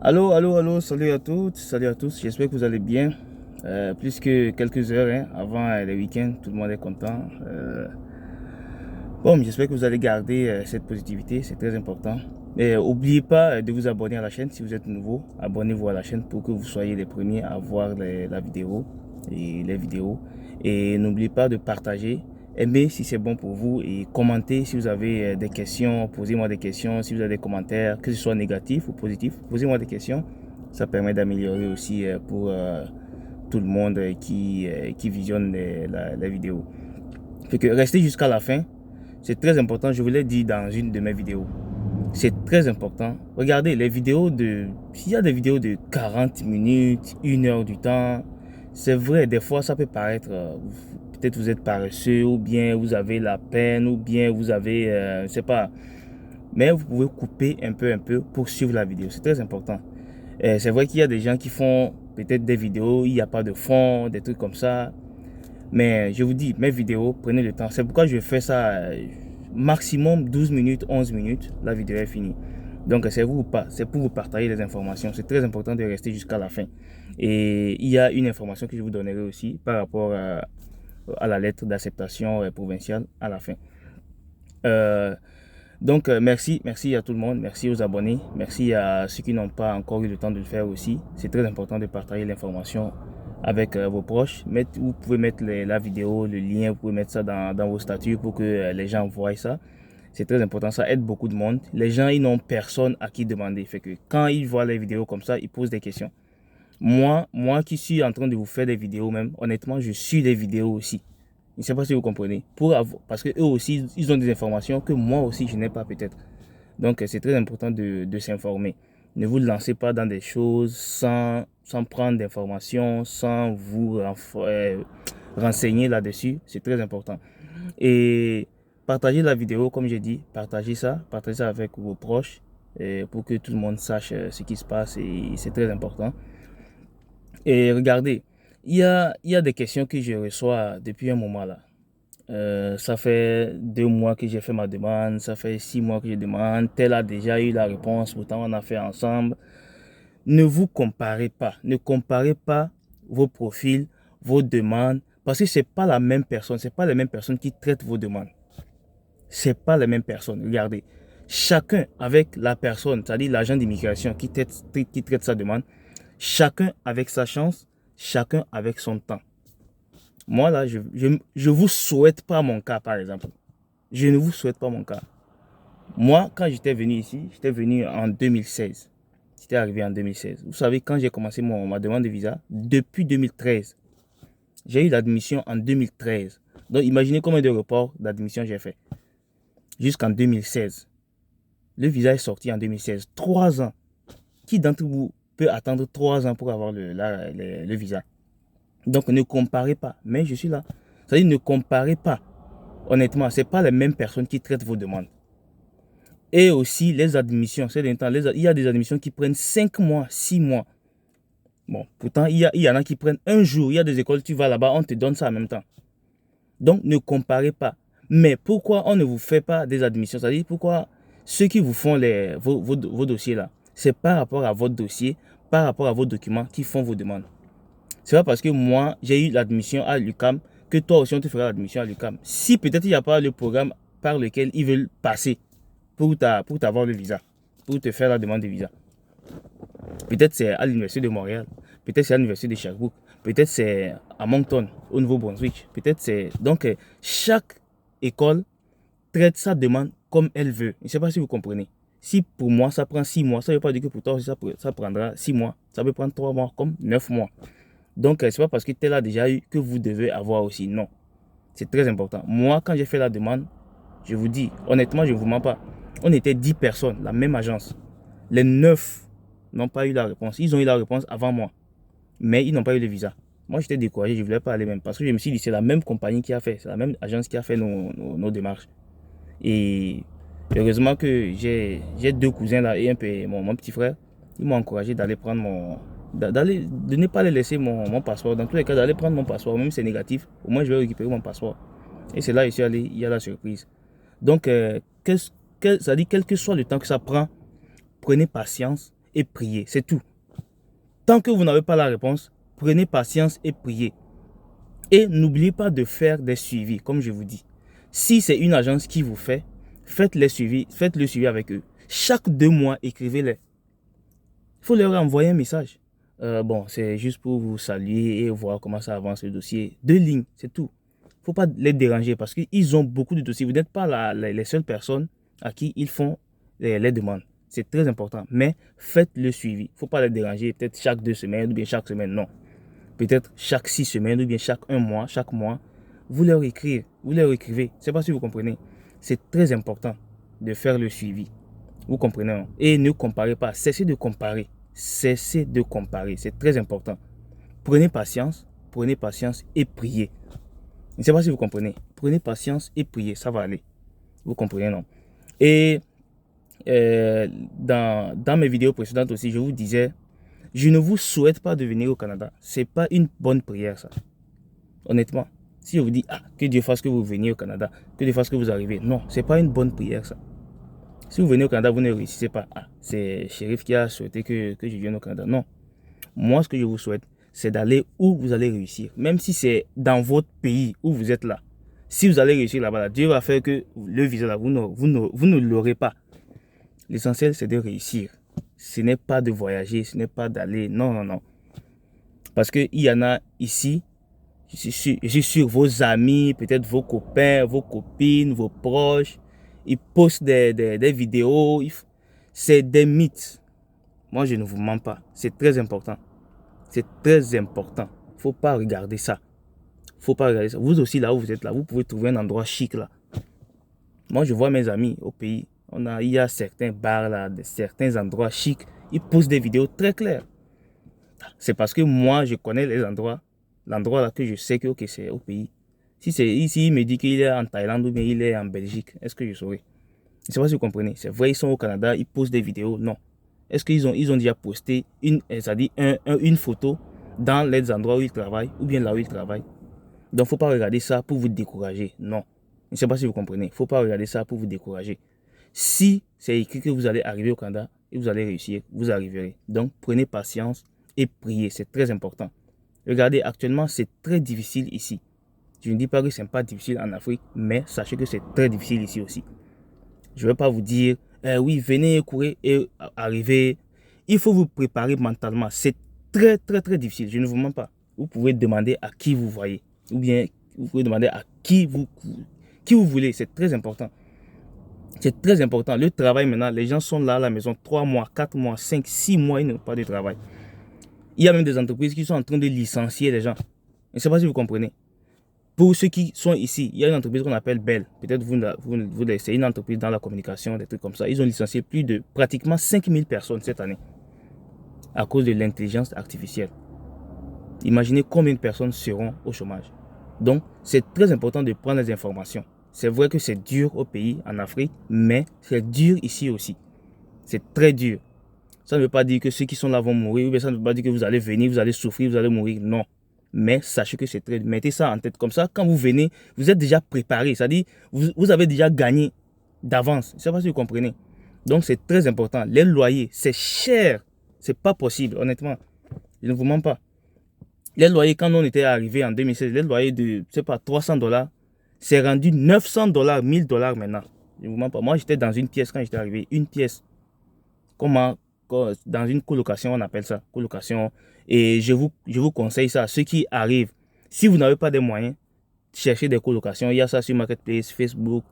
Allô, allô, allô, salut à toutes, salut à tous, j'espère que vous allez bien. Plus que quelques heures avant le week-end, tout le monde est content. Bon, j'espère que vous allez garder cette positivité, c'est très important. Et n'oubliez pas de vous abonner à la chaîne si vous êtes nouveau. Abonnez-vous à la chaîne pour que vous soyez les premiers à voir la vidéo et les vidéos. Et n'oubliez pas de partager, aimer si c'est bon pour vous et commentez si vous avez des questions, posez-moi des questions, si vous avez des commentaires, que ce soit négatif ou positif, posez-moi des questions. Ça permet d'améliorer aussi pour tout le monde qui visionne la vidéo. Fait que restez jusqu'à la fin. C'est très important, je vous l'ai dit dans une de mes vidéos. C'est très important. Regardez les vidéos de... S'il y a des vidéos de 40 minutes, 1 heure du temps, c'est vrai, des fois ça peut paraître... peut-être vous êtes paresseux, ou bien vous avez la peine, ou bien vous avez... je ne sais pas. Mais vous pouvez couper un peu pour suivre la vidéo. C'est très important. C'est vrai qu'il y a des gens qui font peut-être des vidéos, il n'y a pas de fond, des trucs comme ça. Mais je vous dis, mes vidéos, prenez le temps. C'est pourquoi je fais ça maximum 12 minutes, 11 minutes. La vidéo est finie. Donc c'est vous pas, c'est pour vous partager les informations. C'est très important de rester jusqu'à la fin. Et il y a une information que je vous donnerai aussi par rapport à la lettre d'acceptation provinciale à la fin. Euh, merci à tout le monde, merci aux abonnés, merci à ceux qui n'ont pas encore eu le temps de le faire aussi. C'est très important de partager l'information avec vos proches. Vous pouvez mettre la vidéo, le lien, vous pouvez mettre ça dans vos statuts pour que les gens voient ça. C'est très important, ça aide beaucoup de monde. Les gens, ils n'ont personne à qui demander. Fait que quand ils voient les vidéos comme ça, ils posent des questions. Moi qui suis en train de vous faire des vidéos même, honnêtement, je suis des vidéos aussi. Je ne sais pas si vous comprenez. Parce que eux aussi, ils ont des informations que moi aussi, je n'ai pas peut-être. Donc, c'est très important de s'informer. Ne vous lancez pas dans des choses sans prendre d'informations, sans vous renseigner là-dessus. C'est très important. Et partagez la vidéo, comme j'ai dit, partagez ça avec vos proches pour que tout le monde sache ce qui se passe et c'est très important. Et regardez, il y a des questions que je reçois depuis un moment là. Ça fait 2 mois que j'ai fait ma demande, ça fait 6 mois que je demande, tel a déjà eu la réponse, pourtant on a fait ensemble. Ne vous comparez pas, ne comparez pas vos profils, vos demandes, parce que c'est pas la même personne, c'est pas les mêmes personnes qui traitent vos demandes. C'est pas les mêmes personnes. Regardez, chacun avec la personne, c'est-à-dire l'agent d'immigration qui traite sa demande, chacun avec sa chance, chacun avec son temps. Moi, là, je vous souhaite pas mon cas, par exemple. Je ne vous souhaite pas mon cas. Moi, quand j'étais venu ici, j'étais venu en 2016. J'étais arrivé en 2016. Vous savez, quand j'ai commencé ma demande de visa, depuis 2013, j'ai eu l'admission en 2013. Donc, imaginez combien de reports d'admission j'ai fait. Jusqu'en 2016. Le visa est sorti en 2016. 3 ans. Qui d'entre vous peut attendre 3 ans pour avoir le visa? Donc, ne comparez pas. Mais je suis là. C'est-à-dire, ne comparez pas. Honnêtement, ce n'est pas les mêmes personnes qui traitent vos demandes. Et aussi, les admissions. Il y a des admissions qui prennent 5 mois, 6 mois. Bon, pourtant, il y en a qui prennent un jour. Il y a des écoles, tu vas là-bas, on te donne ça en même temps. Donc, ne comparez pas. Mais pourquoi on ne vous fait pas des admissions? C'est-à-dire, pourquoi ceux qui vous font vos dossiers là, c'est par rapport à votre dossier, par rapport à vos documents qui font vos demandes. C'est pas parce que moi, j'ai eu l'admission à l'UQAM que toi aussi, on te fera l'admission à l'UQAM. Si peut-être il n'y a pas le programme par lequel ils veulent passer pour t'avoir le visa, pour te faire la demande de visa. Peut-être c'est à l'Université de Montréal, peut-être c'est à l'Université de Sherbrooke, peut-être c'est à Moncton, au Nouveau-Brunswick, peut-être c'est... Donc, chaque école traite sa demande comme elle veut. Je ne sais pas si vous comprenez. Si pour moi, ça prend 6 mois, ça ne veut pas dire que pour toi aussi, ça prendra 6 mois. Ça peut prendre 3 mois, comme 9 mois. Donc, ce n'est pas parce que tel a déjà eu que vous devez avoir aussi. Non. C'est très important. Moi, quand j'ai fait la demande, je vous dis, honnêtement, je ne vous mens pas. On était 10 personnes, la même agence. Les 9 n'ont pas eu la réponse. Ils ont eu la réponse avant moi. Mais ils n'ont pas eu le visa. Moi, j'étais découragé, je ne voulais pas aller même. Parce que je me suis dit, c'est la même compagnie qui a fait, c'est la même agence qui a fait nos démarches. Et heureusement que j'ai 2 cousins là et un peu mon petit frère. Ils m'ont encouragé d'aller prendre de ne pas les laisser mon passeport. Dans tous les cas, d'aller prendre mon passeport, même si c'est négatif. Au moins, je vais récupérer mon passeport. Et c'est là que je suis allé, il y a la surprise. Donc, ça dit, quel que soit le temps que ça prend, prenez patience et priez. C'est tout. Tant que vous n'avez pas la réponse, prenez patience et priez. Et n'oubliez pas de faire des suivis, comme je vous dis. Si c'est une agence qui vous fait, faites le suivi avec eux. Chaque 2 mois, écrivez-les. Il faut leur envoyer un message. Bon, c'est juste pour vous saluer et voir comment ça avance le dossier. 2 lignes, c'est tout. Il ne faut pas les déranger parce qu'ils ont beaucoup de dossiers. Vous n'êtes pas les seules personnes à qui ils font les demandes. C'est très important. Mais faites le suivi. Il ne faut pas les déranger peut-être chaque 2 semaines ou bien chaque semaine. Non. Peut-être chaque 6 semaines ou bien chaque 1 mois, chaque mois. Vous leur écrivez. Je ne sais pas si vous comprenez. C'est très important de faire le suivi. Vous comprenez, hein? Et ne comparez pas. Cessez de comparer. Cessez de comparer. C'est très important. Prenez patience et priez. Je ne sais pas si vous comprenez. Prenez patience et priez. Ça va aller. Vous comprenez, non? Et dans mes vidéos précédentes aussi, je vous disais, je ne vous souhaite pas de venir au Canada. Ce n'est pas une bonne prière, ça. Honnêtement. Si je vous dis, que Dieu fasse que vous veniez au Canada, que Dieu fasse que vous arrivez. Non, ce n'est pas une bonne prière, ça. Si vous venez au Canada, vous ne réussissez pas. C'est Shérif qui a souhaité que je vienne au Canada. Non. Moi, ce que je vous souhaite, c'est d'aller où vous allez réussir. Même si c'est dans votre pays où vous êtes là. Si vous allez réussir là-bas, Dieu va faire que le visa là, vous ne l'aurez pas. L'essentiel, c'est de réussir. Ce n'est pas de voyager, ce n'est pas d'aller. Non, non, non. Parce qu'il y en a ici, je suis sûr, vos amis, peut-être vos copains, vos copines, vos proches, ils postent des vidéos. C'est des mythes. Moi, je ne vous mens pas. C'est très important. C'est très important. Il ne faut pas regarder ça. Faut pas regarder ça. Vous aussi, là où vous êtes là, vous pouvez trouver un endroit chic là. Moi, je vois mes amis au pays. Il y a certains bars là, certains endroits chics. Ils postent des vidéos très claires. C'est parce que moi, je connais les endroits. L'endroit là que je sais que c'est au pays. Si c'est ici, il me dit qu'il est en Thaïlande ou bien il est en Belgique, est-ce que je saurais? Je ne sais pas si vous comprenez. C'est vrai, ils sont au Canada, ils postent des vidéos. Non. Est-ce qu'ils ont déjà posté une photo dans les endroits où ils travaillent ou bien là où ils travaillent? Donc, il ne faut pas regarder ça pour vous décourager. Non. Je ne sais pas si vous comprenez. Il ne faut pas regarder ça pour vous décourager. Si c'est écrit que vous allez arriver au Canada et vous allez réussir, vous arriverez. Donc, prenez patience et priez. C'est très important. Regardez, actuellement, c'est très difficile ici. Je ne dis pas que ce n'est pas difficile en Afrique, mais sachez que c'est très difficile ici aussi. Je ne vais pas vous dire, oui, venez courir et arriver. Il faut vous préparer mentalement. C'est très, très, très difficile. Je ne vous mens pas. Vous pouvez demander à qui vous voyez. Ou bien, vous pouvez demander à qui vous voulez. C'est très important. C'est très important. Le travail maintenant, les gens sont là à la maison 3 mois, 4 mois, 5, 6 mois, ils n'ont pas de travail. Il y a même des entreprises qui sont en train de licencier les gens. Je ne sais pas si vous comprenez. Pour ceux qui sont ici, il y a une entreprise qu'on appelle Bell. Peut-être c'est une entreprise dans la communication, des trucs comme ça. Ils ont licencié pratiquement 5000 personnes cette année à cause de l'intelligence artificielle. Imaginez combien de personnes seront au chômage. Donc, c'est très important de prendre les informations. C'est vrai que c'est dur au pays, en Afrique, mais c'est dur ici aussi. C'est très dur. Ça ne veut pas dire que ceux qui sont là vont mourir, ou bien ça ne veut pas dire que vous allez venir, vous allez souffrir, vous allez mourir. Non. Mais sachez que c'est très dur. Mettez ça en tête. Comme ça, quand vous venez, vous êtes déjà préparé. C'est-à-dire, vous avez déjà gagné d'avance. Je ne sais pas si vous comprenez. Donc, c'est très important. Les loyers, c'est cher. C'est pas possible, honnêtement. Je ne vous mens pas. Les loyers, quand on était arrivé en 2016, les loyers de, je ne sais pas, $300, c'est rendu $900, $1000 maintenant. Je ne vous mens pas. Moi, j'étais dans une pièce quand j'étais arrivé. Une pièce. Dans une colocation, on appelle ça. Colocation. Et je vous conseille ça. Ceux qui arrivent, si vous n'avez pas de moyens, cherchez des colocations. Il y a ça sur Marketplace, Facebook.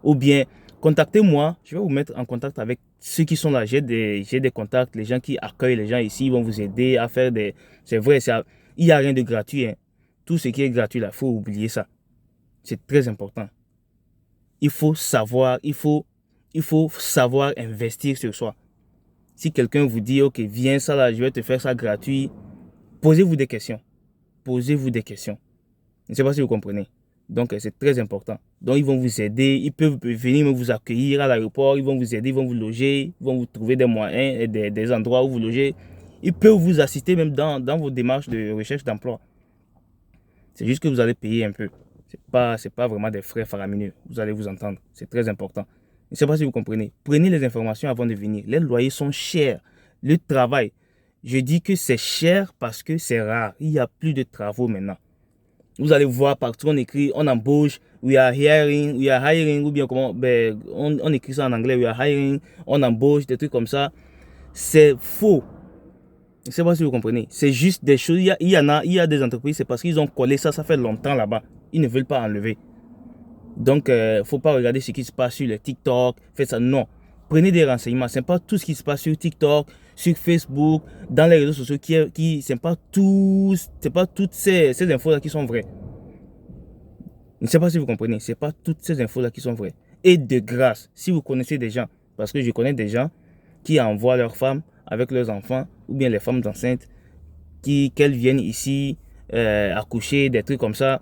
Ou bien, contactez-moi. Je vais vous mettre en contact avec ceux qui sont là. J'ai des contacts. Les gens qui accueillent les gens ici, ils vont vous aider à faire des... C'est vrai, il n'y a rien de gratuit. Hein. Tout ce qui est gratuit, là, il faut oublier ça. C'est très important. Il faut savoir investir sur soi. Si quelqu'un vous dit, ok, viens ça là, je vais te faire ça gratuit, posez-vous des questions. Posez-vous des questions. Je ne sais pas si vous comprenez. Donc, c'est très important. Donc, ils vont vous aider. Ils peuvent venir vous accueillir à l'aéroport. Ils vont vous aider, ils vont vous loger. Ils vont vous trouver des moyens et des endroits où vous loger. Ils peuvent vous assister même dans vos démarches de recherche d'emploi. C'est juste que vous allez payer un peu. C'est pas vraiment des frais faramineux. Vous allez vous entendre. C'est très important. Je ne sais pas si vous comprenez. Prenez les informations avant de venir. Les loyers sont chers. Le travail, je dis que c'est cher parce que c'est rare. Il n'y a plus de travaux maintenant. Vous allez voir partout, on écrit, on embauche, we are hiring, ou bien comment, ben, on écrit ça en anglais, we are hiring, on embauche, des trucs comme ça. C'est faux. Je ne sais pas si vous comprenez. C'est juste des choses. Il y a des entreprises, c'est parce qu'ils ont collé ça, ça fait longtemps là-bas. Ils ne veulent pas enlever. Donc, il ne faut pas regarder ce qui se passe sur le TikTok. Faites ça. Non. Prenez des renseignements. Ce n'est pas tout ce qui se passe sur TikTok, sur Facebook, dans les réseaux sociaux ce n'est pas toutes ces infos-là qui sont vraies. Je ne sais pas si vous comprenez. Ce n'est pas toutes ces infos-là qui sont vraies. Et de grâce, si vous connaissez des gens, parce que je connais des gens qui envoient leurs femmes avec leurs enfants, ou bien les femmes enceintes, qu'elles viennent ici accoucher, des trucs comme ça.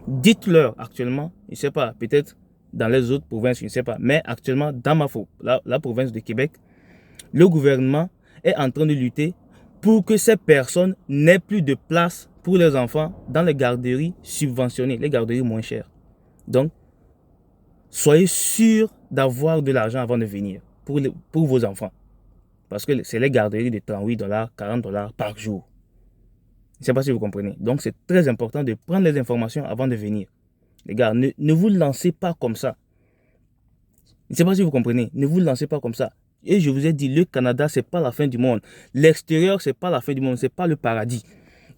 Dites-leur actuellement, je ne sais pas, peut-être dans les autres provinces, je ne sais pas, mais actuellement dans la province de Québec, le gouvernement est en train de lutter pour que ces personnes n'aient plus de place pour les enfants dans les garderies subventionnées, les garderies moins chères. Donc, soyez sûrs d'avoir de l'argent avant de venir pour vos enfants. Parce que c'est les garderies de 38 $, 40 $ par jour. Je ne sais pas si vous comprenez. Donc, c'est très important de prendre les informations avant de venir. Les gars, ne vous lancez pas comme ça. Je ne sais pas si vous comprenez. Ne vous lancez pas comme ça. Et je vous ai dit, le Canada, ce n'est pas la fin du monde. L'extérieur, ce n'est pas la fin du monde. Ce n'est pas le paradis.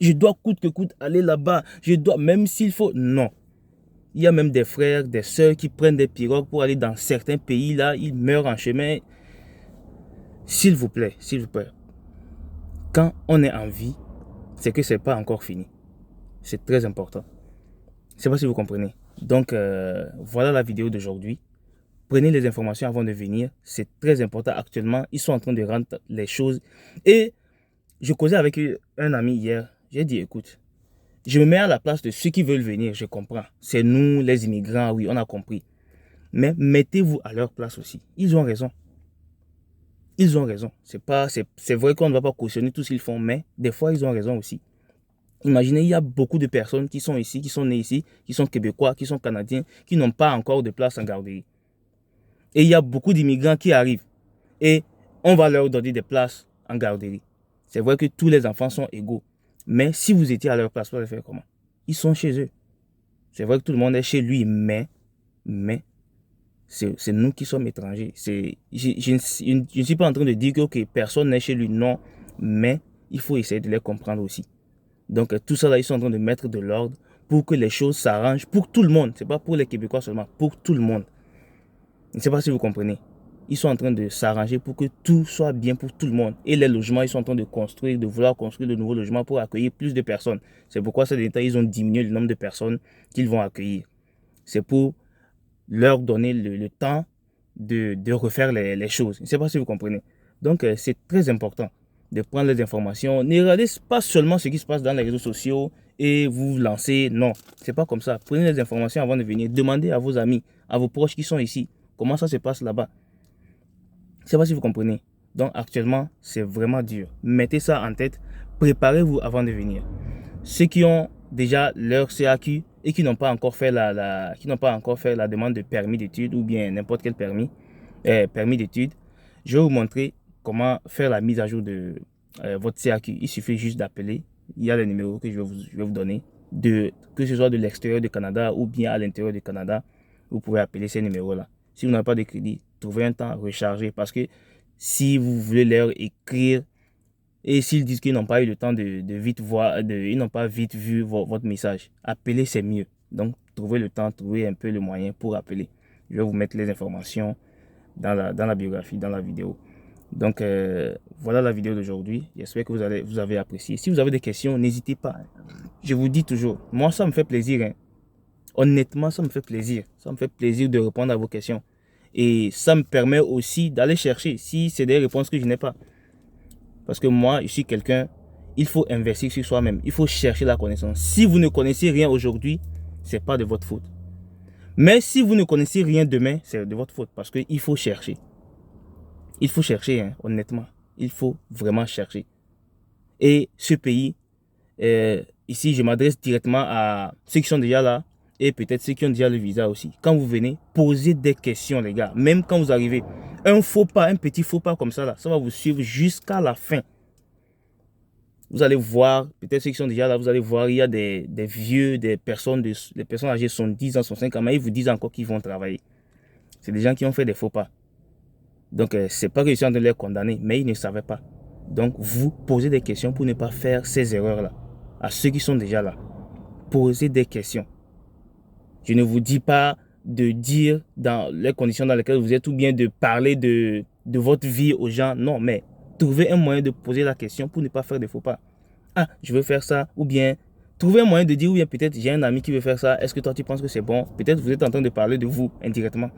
Je dois coûte que coûte aller là-bas. Je dois, même s'il faut. Non. Il y a même des frères, des sœurs qui prennent des pirogues pour aller dans certains pays. Là, ils meurent en chemin. S'il vous plaît, quand on est en vie, c'est que ce n'est pas encore fini. C'est très important. Je ne sais pas si vous comprenez. Donc, voilà la vidéo d'aujourd'hui. Prenez les informations avant de venir. C'est très important. Actuellement, ils sont en train de rendre les choses. Et je causais avec un ami hier. J'ai dit, écoute, je me mets à la place de ceux qui veulent venir. Je comprends. C'est nous, les immigrants, oui, on a compris. Mais mettez-vous à leur place aussi. Ils ont raison. Ils ont raison. C'est vrai qu'on ne va pas cautionner tout ce qu'ils font, mais des fois, ils ont raison aussi. Imaginez, il y a beaucoup de personnes qui sont ici, qui sont nées ici, qui sont québécois, qui sont canadiens, qui n'ont pas encore de place en garderie. Et il y a beaucoup d'immigrants qui arrivent. Et on va leur donner des places en garderie. C'est vrai que tous les enfants sont égaux. Mais si vous étiez à leur place, vous allez faire comment? Ils sont chez eux. C'est vrai que tout le monde est chez lui, mais c'est nous qui sommes étrangers. Je ne suis pas en train de dire que okay, personne n'est chez lui, non. Mais il faut essayer de les comprendre aussi. Donc tout ça là, ils sont en train de mettre de l'ordre pour que les choses s'arrangent pour tout le monde. Ce n'est pas pour les Québécois seulement, pour tout le monde. Je ne sais pas si vous comprenez. Ils sont en train de s'arranger pour que tout soit bien pour tout le monde. Et les logements, ils sont en train de vouloir construire de nouveaux logements pour accueillir plus de personnes. C'est pourquoi ces derniers temps, ils ont diminué le nombre de personnes qu'ils vont accueillir. C'est pour leur donner le temps de refaire les choses. Je ne sais pas si vous comprenez. Donc, c'est très important de prendre les informations. Ne regardez pas seulement ce qui se passe dans les réseaux sociaux et vous lancez. Non, c'est pas comme ça. Prenez les informations avant de venir. Demandez à vos amis, à vos proches qui sont ici, comment ça se passe là-bas. Je ne sais pas si vous comprenez. Donc, actuellement, c'est vraiment dur. Mettez ça en tête. Préparez-vous avant de venir. Ceux qui ont déjà leur CAQ et qui n'ont pas encore fait la demande de permis d'études ou bien n'importe quel permis d'études, je vais vous montrer comment faire la mise à jour de votre CAQ. Il suffit juste d'appeler. Il y a les numéros que je vais vous donner. Que ce soit de l'extérieur du Canada ou bien à l'intérieur du Canada, vous pouvez appeler ces numéros-là. Si vous n'avez pas de crédit, trouvez un temps, recharger. Parce que si vous voulez leur écrire et s'ils disent qu'ils n'ont pas eu le temps de vite voir, ils n'ont pas vite vu votre message, appelez, c'est mieux. Donc, trouvez le temps, trouvez un peu le moyen pour appeler. Je vais vous mettre les informations dans la biographie, dans la vidéo. Donc, voilà la vidéo d'aujourd'hui. J'espère que vous avez apprécié. Si vous avez des questions, n'hésitez pas. Je vous dis toujours, moi, ça me fait plaisir. Hein. Honnêtement, ça me fait plaisir. Ça me fait plaisir de répondre à vos questions. Et ça me permet aussi d'aller chercher si c'est des réponses que je n'ai pas. Parce que moi, je suis quelqu'un, il faut investir sur soi-même. Il faut chercher la connaissance. Si vous ne connaissez rien aujourd'hui, ce n'est pas de votre faute. Mais si vous ne connaissez rien demain, c'est de votre faute. Parce qu'il faut chercher. Il faut chercher, hein, honnêtement. Il faut vraiment chercher. Et ce pays, ici, je m'adresse directement à ceux qui sont déjà là et peut-être ceux qui ont déjà le visa aussi. Quand vous venez, posez des questions, les gars. Même quand vous arrivez, un faux pas, un petit faux pas comme ça, là, ça va vous suivre jusqu'à la fin. Vous allez voir, peut-être ceux qui sont déjà là, vous allez voir, il y a des vieux, des personnes âgées, 70 ans, 65 ans, mais ils vous disent encore qu'ils vont travailler. C'est des gens qui ont fait des faux pas. Donc, c'est pas que je suis en train de les condamner, mais ils ne savaient pas. Donc, vous posez des questions pour ne pas faire ces erreurs-là. À ceux qui sont déjà là, posez des questions. Je ne vous dis pas de dire dans les conditions dans lesquelles vous êtes ou bien de parler de votre vie aux gens. Non, mais trouvez un moyen de poser la question pour ne pas faire de faux pas. Ah, je veux faire ça. Ou bien, trouvez un moyen de dire, ou bien peut-être j'ai un ami qui veut faire ça. Est-ce que toi tu penses que c'est bon? Peut-être vous êtes en train de parler de vous indirectement.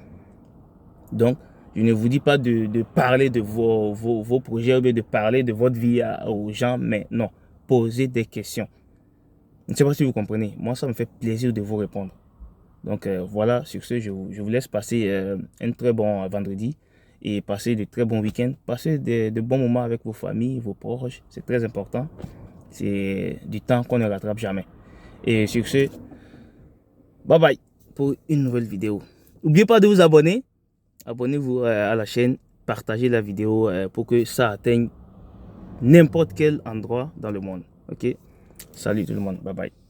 Donc, je ne vous dis pas de parler de vos projets ou bien de parler de votre vie aux gens, mais non, posez des questions. Je ne sais pas si vous comprenez. Moi, ça me fait plaisir de vous répondre. Donc voilà, sur ce, je vous laisse passer un très bon vendredi et passer de très bons week-ends. Passez de bons moments avec vos familles, vos proches. C'est très important. C'est du temps qu'on ne rattrape jamais. Et sur ce, bye bye pour une nouvelle vidéo. N'oubliez pas de vous abonner. Abonnez-vous à la chaîne. Partagez la vidéo pour que ça atteigne n'importe quel endroit dans le monde. Ok? Salut tout le monde. Bye bye.